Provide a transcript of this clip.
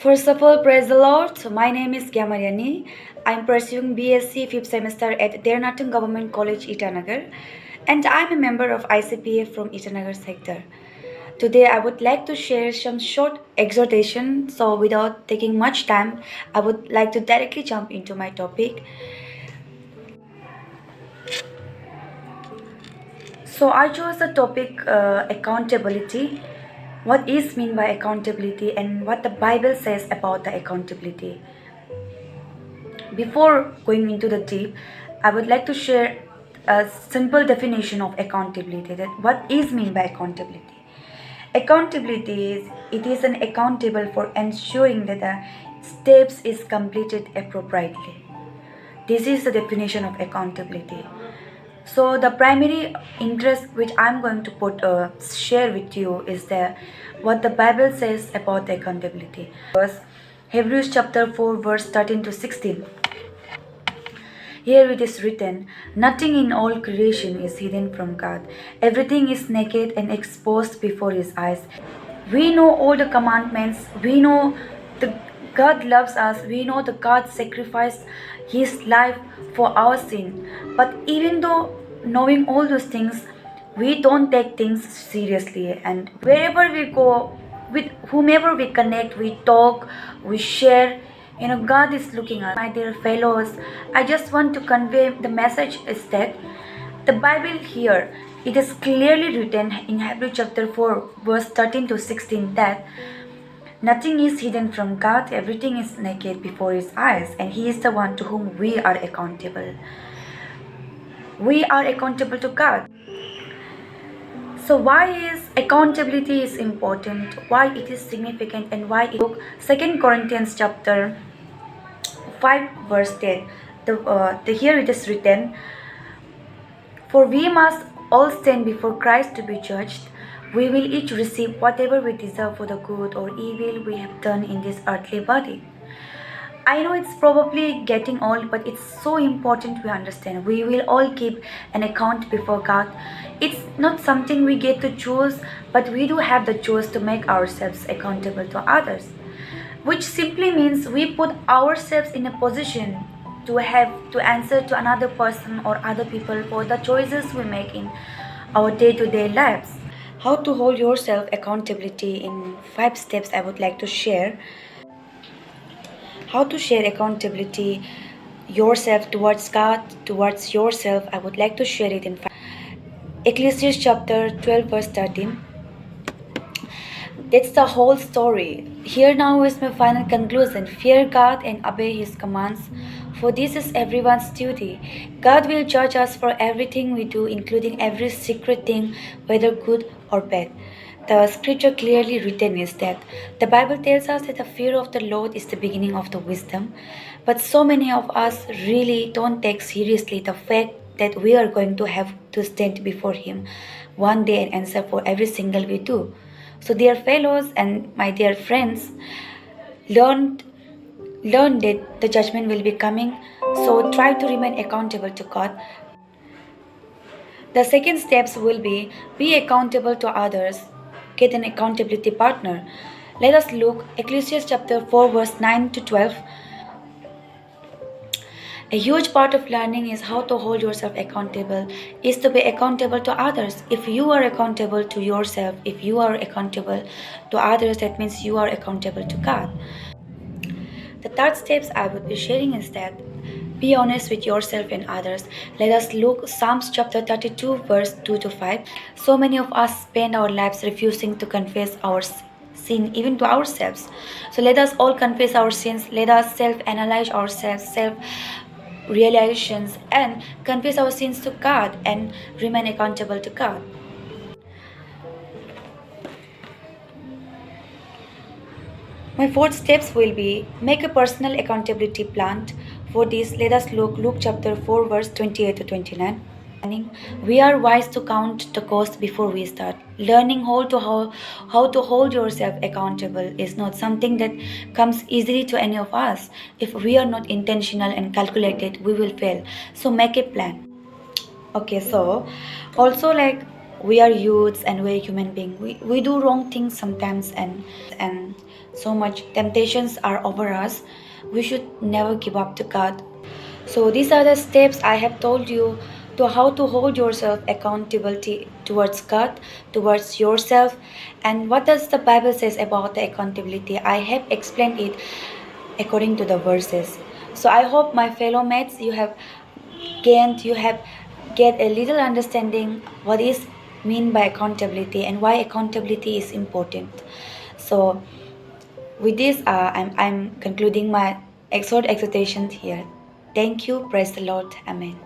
First of all, praise the Lord. My name is Gyamariani. I'm pursuing BSc 5th semester at Dernatung Government College, Itanagar, and I'm a member of ICPF from Itanagar sector. Today, I would like to share some short exhortation. So, without taking much time, I would like to directly jump into my topic. So, I chose the topic accountability. What is mean by accountability and what the Bible says about the accountability. Before going into the deep, I would like to share a simple definition of accountability. That what is mean by accountability. Accountability is it is an accountable for ensuring that the steps is completed appropriately. This is the definition of accountability. So the primary interest which I'm going to share with you is the what the Bible says about the accountability. Verse Hebrews chapter 4 verse 13 to 16. Here it is written, nothing in all creation is hidden from God. Everything is naked and exposed before His eyes. We know all the commandments. We know the God loves us. We know the God sacrificed His life for our sin. But even though knowing all those things, we don't take things seriously. And wherever we go, with whomever we connect, we talk, we share, God is looking at my dear fellows. I just want to convey the message is that the Bible here, it is clearly written in Hebrews chapter 4 verse 13 to 16 that nothing is hidden from God, everything is naked before His eyes, and He is the one to whom we are accountable. We are accountable to God. So why is accountability is important, why it is significant, and why it took 2 Corinthians chapter 5 verse 10. Here it is written, for we must all stand before Christ to be judged. We will each receive whatever we deserve for the good or evil we have done in this earthly body. I know it's probably getting old, but it's so important we understand. We will all keep an account before God. It's not something we get to choose, but we do have the choice to make ourselves accountable to others, which simply means we put ourselves in a position to have to answer to another person or other people for the choices we make in our day-to-day lives. How to hold yourself accountability in 5 steps I would like to share. How to share accountability yourself towards God, towards yourself. I would like to share it in 5. Ecclesiastes chapter 12 verse 13. That's the whole story. Here now is my final conclusion. Fear God and obey His commands, for this is everyone's duty. God will judge us for everything we do, including every secret thing, whether good or bad. The scripture clearly written is that the Bible tells us that the fear of the Lord is the beginning of the wisdom, but so many of us really don't take seriously the fact that we are going to have to stand before Him one day and answer for every single we do. So dear fellows and my dear friends, learn that the judgment will be coming. So try to remain accountable to God. The second steps will be accountable to others. Get an accountability partner. Let us look Ecclesiastes chapter 4 verse 9 to 12. A huge part of learning is how to hold yourself accountable, is to be accountable to others. If you are accountable to yourself, if you are accountable to others, that means you are accountable to God. The third steps I would be sharing is that be honest with yourself and others. Let us look Psalms chapter 32 verse 2 to 5. So many of us spend our lives refusing to confess our sin even to ourselves. So let us all confess our sins. Let us self-analyze ourselves, self-realizations, and confess our sins to God and remain accountable to God. My fourth steps will be make a personal accountability plan. For this, let us look Luke chapter 4 verse 28 to 29. We are wise to count the cost before we start. Learning how to hold yourself accountable is not something that comes easily to any of us. If we are not intentional and calculated, we will fail. So make a plan. Okay, so also we are youths and we're human beings. We do wrong things sometimes, and so much temptations are over us. We should never give up to God. So these are the steps I have told you to how to hold yourself accountability towards God, towards yourself. And what does the Bible says about the accountability? I have explained it according to the verses. So I hope my fellow mates, you have get a little understanding what is mean by accountability and why accountability is important. So with this, I'm concluding my exhortations here. Thank you. Praise the Lord. Amen.